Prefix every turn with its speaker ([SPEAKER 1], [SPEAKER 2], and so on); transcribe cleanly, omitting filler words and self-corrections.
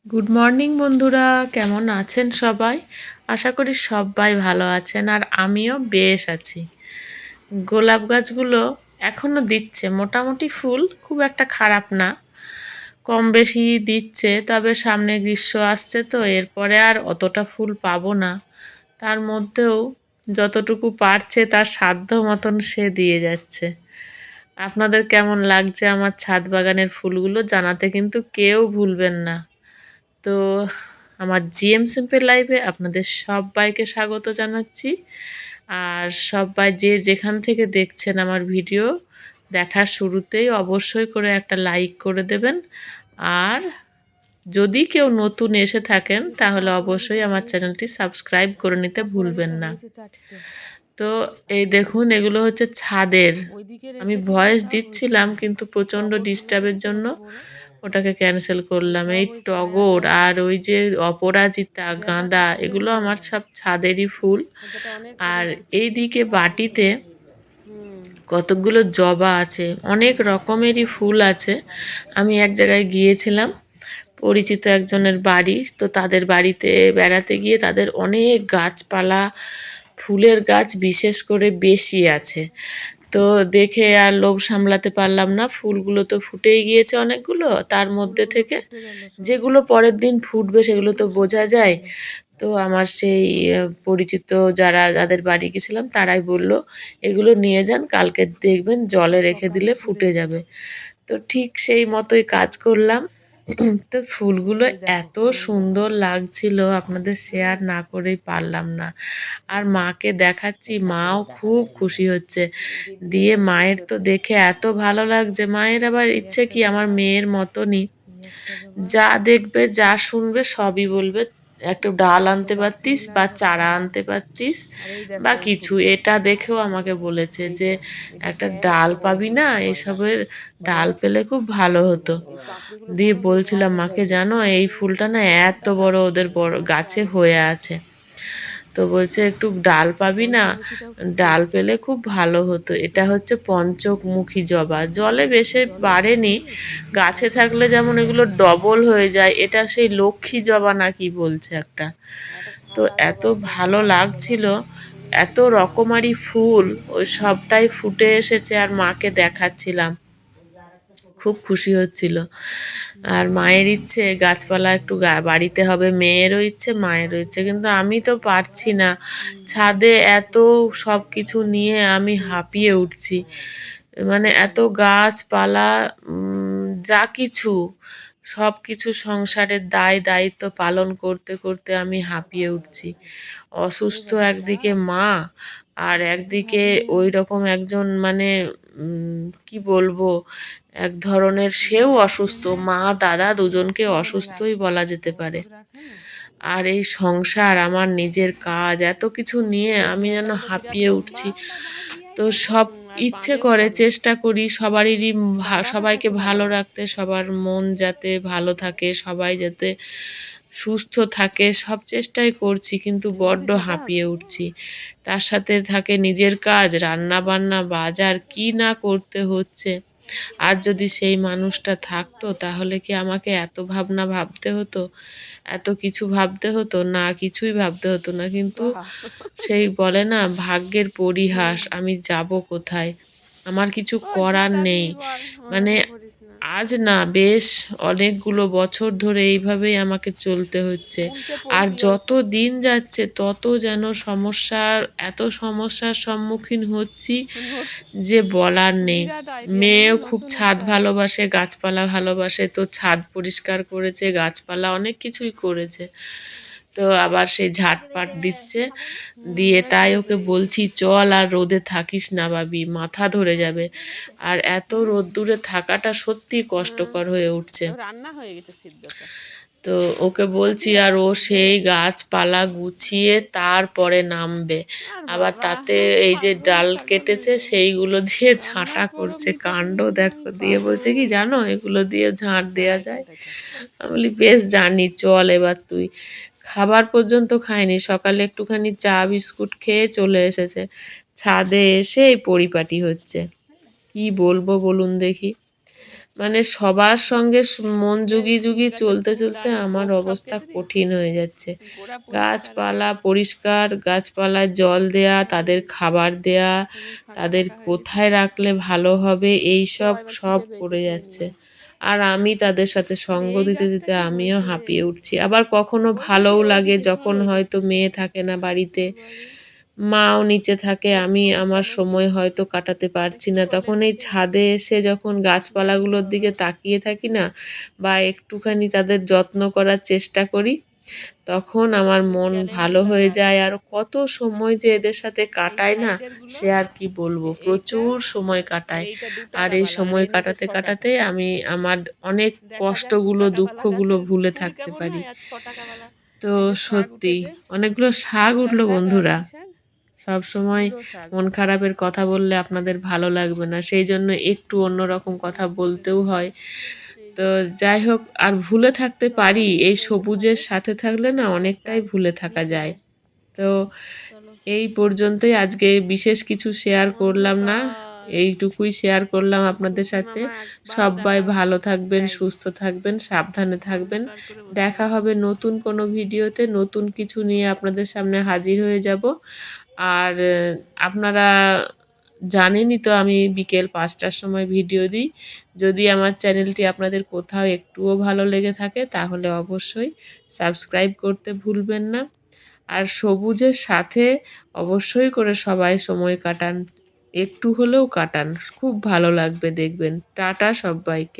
[SPEAKER 1] Good morning বন্ধুরা, কেমন আছেন সবাই? আশা করি সবাই ভালো আছেন আর আমিও বেশ আছি। গোলাপ গাছগুলো এখনো দিচ্ছে, মোটামুটি ফুল খুব একটা খারাপ না, কম বেশি দিচ্ছে। তবে সামনে গ্রীষ্ম আসছে, তো এরপরে আর অতটা ফুল পাবো না। তার মধ্যেও যতটুকু পারছে তার সাধ্য মতন সে দিয়ে যাচ্ছে। আপনাদের কেমন লাগছে আমার ছাদ বাগানের ফুলগুলো জানাতে কিন্তু কেউ ভুলবেন না। তো আমার জিএম সিম্পল লাইফে আপনাদের সবাইকে স্বাগত জানাচ্ছি। আর সবাই যে যেখান থেকে দেখছেন আমার ভিডিও দেখার শুরুতেই অবশ্যই করে একটা লাইক করে দেবেন। আর যদি কেউ নতুন এসে থাকেন তাহলে অবশ্যই আমার চ্যানেলটি সাবস্ক্রাইব করে নিতে ভুলবেন না। তো এই দেখুন, এগুলো হচ্ছে ছাদের। আমি ভয়েস দিচ্ছিলাম কিন্তু প্রচণ্ড ডিস্টার্বের জন্য ওটাকে ক্যান্সেল করলাম। এই টগর আর ওই যে অপরাজিতা, গাঁদা, এগুলো আমার সব ছাদেরই ফুল। আর এই দিকে বাটিতে কতকগুলো জবা আছে, অনেক রকমেরই ফুল আছে। আমি এক জায়গায় গিয়েছিলাম পরিচিত একজনের বাড়ি, তো তাদের বাড়িতে বেড়াতে গিয়ে তাদের অনেক গাছপালা, ফুলের গাছ বিশেষ করে বেশি আছে। তো দেখে আর লোভ সামলাতে পারলাম না, ফুলগুলো তো ফুটেই গিয়েছে অনেকগুলো, তার মধ্যে থেকে যেগুলো পরের দিন ফুটবে সেগুলো তো বোঝা যায়। তো আমার সেই পরিচিত যাদের বাড়ি গেছিলাম তারাই বলল, এগুলো নিয়ে যান, কালকে দেখবেন জলে রেখে দিলে ফুটে যাবে। তো ঠিক সেই মতোই কাজ করলাম। তো ফুলগুলো এত সুন্দর লাগছিল, আপনাদের শেয়ার না করেই পারলাম না। আর মাকে দেখাচ্ছি, মাও খুব খুশি হচ্ছে। দিয়ে মায়ের তো দেখে এত ভালো লাগছে, মায়ের আবার ইচ্ছে কি আমার মেয়ের মতনই, যা দেখবে যা শুনবে সবই বলবে, একটু ডাল আনতে পারতিস বা চারা আনতে পারতিস বা কিছু। এটা দেখেও আমাকে বলেছে যে একটা ডাল পাবি না, এসবের ডাল পেলে খুব ভালো হতো। দিয়ে বলছিলাম মাকে, জানো এই ফুলটা না এত বড় ওদের বড় গাছে হয়ে আছে। তো বলছে একটু ডাল পাবি না, ডাল পেলে খুব ভালো হতো। এটা হচ্ছে পঞ্চমুখী জবা, জলে বেশি বাড়েনি, গাছে থাকলে যেমন এগুলো ডবল হয়ে যায়, এটা সেই লক্ষ্মী জবা না কি বলছে একটা। তো এত ভালো লাগছিল, এত রকমারি ফুল ওই সবটাই ফুটে এসেছে আর মাকে দেখাচ্ছিলাম, খুব খুশি হচ্ছিল। আর মায়ের ইচ্ছে গাছপালা একটু বাড়িতে হবে, মেয়েরও ইচ্ছে মায়েরও ইচ্ছে, কিন্তু আমি তো পারছি না। ছাদে এত সব কিছু নিয়ে আমি হাঁপিয়ে উঠছি, মানে এত গাছপালা, যা কিছু সব কিছু সংসারের দায় দায়িত্ব পালন করতে করতে আমি হাঁপিয়ে উঠছি। অসুস্থ একদিকে মা, আর একদিকে ওই রকম একজন, মানে কি বলবো, এক ধরনের সেও অসুস্থ, মা দাদা দুজনকে অসুস্থই বলা যেতে পারে। আর এই সংসার, আমার নিজের কাজ, এত কিছু নিয়ে আমি যেন হাঁপিয়ে উঠছি। তো সব ইচ্ছে করে, চেষ্টা করি সবারই সবাইকে ভালো রাখতে, সবার মন যাতে ভালো থাকে, সবাই যাতে সুস্থ থাকে, সব চেষ্টাই করছি, কিন্তু বড্ড হাঁপিয়ে উঠছি। তার সাথে থাকে নিজের কাজ, রান্না বান্না, বাজার, কি না করতে হচ্ছে। আর যদি সেই মানুষটা থাকতো তাহলে কি আমাকে এত ভাবনা ভাবতে হতো, এত কিছু ভাবতে হতো না? কিছুই ভাবতে হতো না। কিন্তু সেই বলে না, ভাগ্যের পরিহাস, আমি যাব কোথায়? আমার কিছু করার নেই। মানে আজ না, বেশ অনেকগুলো বছর ধরে এইভাবেই আমাকে চলতে হচ্ছে। আর যত দিন যাচ্ছে তত যেন এত সমস্যার সম্মুখীন হচ্ছি যে বলার নেই। মেয়েও খুব ছাদ ভালোবাসে, গাছপালা ভালোবাসে, তো ছাদ পরিষ্কার করেছে, গাছপালা অনেক কিছুই করেছে। তো আবার সেই ঝাঁটপাট দিচ্ছে, দিয়ে তাই ওকে বলছি চল আর রোদে থাকিস না বাবি, মাথা ধরে যাবে। আর এত রোদ্দুরে থাকাটা সত্যি কষ্টকর হয়ে উঠছে।
[SPEAKER 2] রান্না হয়ে গেছে সিদ্ধটা।
[SPEAKER 1] তো ওকে বলছি, আর ও সেই গাছপালা গুছিয়ে তারপরে নামবে। আবার তাতে এই যে ডাল কেটেছে সেইগুলো দিয়ে ঝাঁটা করছে, কাণ্ড দেখো। দিয়ে বলছে কি জানো, এগুলো দিয়ে ঝাঁট দেওয়া যায়। আমি বলি বেশ জানি, চল এবার তুই। খাবার পর্যন্ত খায়নি, সকালে একটুখানি চা বিস্কুট খেয়ে চলে এসেছে, ছাদে এসে এই পরিপাটি হচ্ছে। কি বলবো বলুন দেখি। মানে সবার সঙ্গে মন জুগিয়ে জুগিয়ে চলতে চলতে আমার অবস্থা কঠিন হয়ে যাচ্ছে। গাছপালা পরিষ্কার, গাছপালায় জল দেয়া, তাদের খাবার দেয়া, তাদের কোথায় রাখলে ভালো হবে এইসব সব পড়ে যাচ্ছে। আর আমি তাদের সাথে সঙ্গ দিতে দিতে আমিও হাঁপিয়ে উঠছি। আবার কখনো ভালোও লাগে যখন হয়তো মেয়ে থাকে না বাড়িতে, মাও নিচে থাকে, আমি আমার সময় হয়তো কাটাতে পারছি না, তখন এই ছাদে এসে যখন গাছপালাগুলোর দিকে তাকিয়ে থাকি না বা একটুখানি তাদের যত্ন করার চেষ্টা করি, তখন আমার মন ভালো হয়ে যায়। আর কত সময় যে এদের সাথে কাটায় না, সে আর কি বলবো, প্রচুর সময় কাটায়। আর এই সময় কাটাতে কাটাতে আমি আমার অনেক কষ্টগুলো দুঃখগুলো ভুলে থাকতে পারি। তো সত্যি অনেকগুলো শাক উঠলো বন্ধুরা। সব সময় মন খারাপের কথা বললে আপনাদের ভালো লাগবে না, সেই জন্য একটু অন্যরকম কথা বলতেও হয়। তো যাই হোক, আর ভুলে থাকতে পারি, এই সবুজের সাথে থাকলে না অনেকটাই ভুলে থাকা যায়। তো এই পর্যন্তই, আজকে বিশেষ কিছু শেয়ার করলাম না, এইটুকুই শেয়ার করলাম আপনাদের সাথে। সবাই ভালো থাকবেন, সুস্থ থাকবেন, সাবধানে থাকবেন। দেখা হবে নতুন কোনো ভিডিওতে, নতুন কিছু নিয়ে আপনাদের সামনে হাজির হয়ে যাব। আর আপনারা জানেনই তো আমি বিকেল ৫টার সময় ভিডিও দিই। যদি আমার চ্যানেলটি আপনাদের কোথাও একটুও ভালো লেগে থাকে তাহলে অবশ্যই সাবস্ক্রাইব করতে ভুলবেন না। আর সবুজের সাথে অবশ্যই করে সবাই সময় কাটান, একটু হলেও কাটান, খুব ভালো লাগবে দেখবেন। টাটা সব্বাইকে।